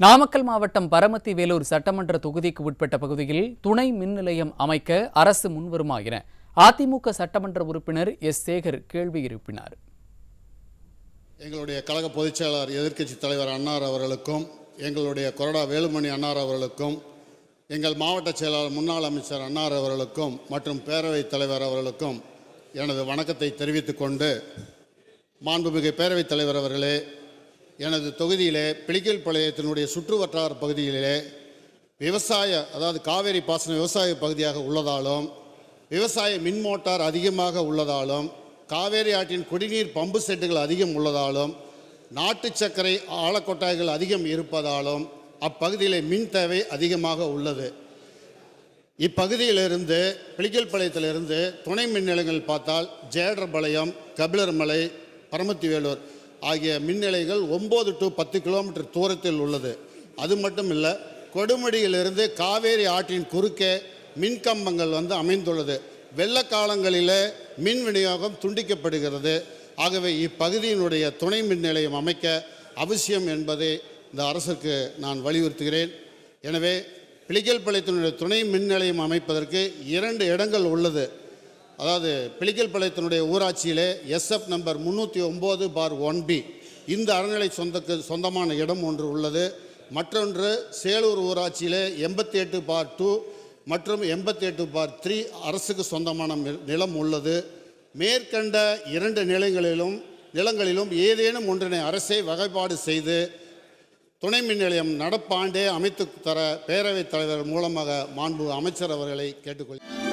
நாமக்கல் மாவட்டம் பரமத்தி வேலூர் சட்டமன்ற தொகுதிக்கு உட்பட்ட பகுதியில் துணை மின் நிலையம் அமைக்க அரசு முன்வருமா என அதிமுக சட்டமன்ற உறுப்பினர் எஸ் சேகர் கேள்வி எழுப்பினார். எங்களுடைய கழக பொதுச்செயலாளர் எதிர்க்கட்சி தலைவர் அன்னார் அவர்களுக்கும், எங்களுடைய கொறடா வேலுமணி அன்னார் அவர்களுக்கும், எங்கள் மாவட்ட செயலாளர் முன்னாள் அமைச்சர் அன்னார் அவர்களுக்கும் மற்றும் பேரவைத் தலைவர் அவர்களுக்கும் எனது வணக்கத்தை தெரிவித்துக் கொண்டு, மாண்புமிகு பேரவைத் தலைவர் அவர்களே, எனது தொகுதியிலே பிளிக்கல்பாளையத்தினுடைய சுற்று வட்டார பகுதிகளிலே அதாவது காவேரி பாசன விவசாய பகுதியாக உள்ளதாலும், விவசாய மின் மோட்டார் அதிகமாக உள்ளதாலும், காவேரி ஆற்றின் குடிநீர் பம்பு செட்டுகள் அதிகம் உள்ளதாலும், நாட்டு சர்க்கரை ஆழக்கொட்டாய்கள் அதிகம் இருப்பதாலும் அப்பகுதியிலே மின் தேவை அதிகமாக உள்ளது. இப்பகுதியிலிருந்து பிளிக்கல்பாளையத்திலிருந்து துணை மின் நிலையங்கள் பார்த்தால் ஜேடர்பாளையம், கபிலர்மலை, பரமத்தி வேலூர் ஆகிய மின் நிலையங்கள் 9 to 10 கிலோமீட்டர் தூரத்தில் உள்ளது. அது மட்டும் இல்லை, கொடுமுடியிலிருந்து காவேரி ஆற்றின் குறுக்கே மின்கம்பங்கள் அமைந்துள்ளது. வெள்ளக்காலங்களிலே மின் விநியோகம் துண்டிக்கப்படுகிறது. ஆகவே இப்பகுதியினுடைய துணை மின் நிலையம் அமைக்க அவசியம் என்பதை இந்த அரசுக்கு நான் வலியுறுத்துகிறேன். எனவே பிளிக்கல்பாளையத்தினுடைய துணை மின் நிலையம் அமைப்பதற்கு 2 இடங்கள் உள்ளது. அதாவது பிளிக்கல்பாளையத்தினுடைய ஊராட்சியிலே SF நம்பர் 309/1B இந்த அறநிலை சொந்தமான இடம் ஒன்று உள்ளது. மற்றொன்று சேலூர் ஊராட்சியிலே 88/2 மற்றும் 88/3 அரசுக்கு சொந்தமான நிலம் உள்ளது. மேற்கண்ட 2 நிலங்களிலும் ஏதேனும் ஒன்றினை அரசே வகைப்பாடு செய்து துணை மின் நிலையம் நடப்பாண்டே அமைத்து தர பேரவைத் தலைவர் மூலமாக மாண்பு அமைச்சர் அவர்களை கேட்டுக்கொள்கிறேன்.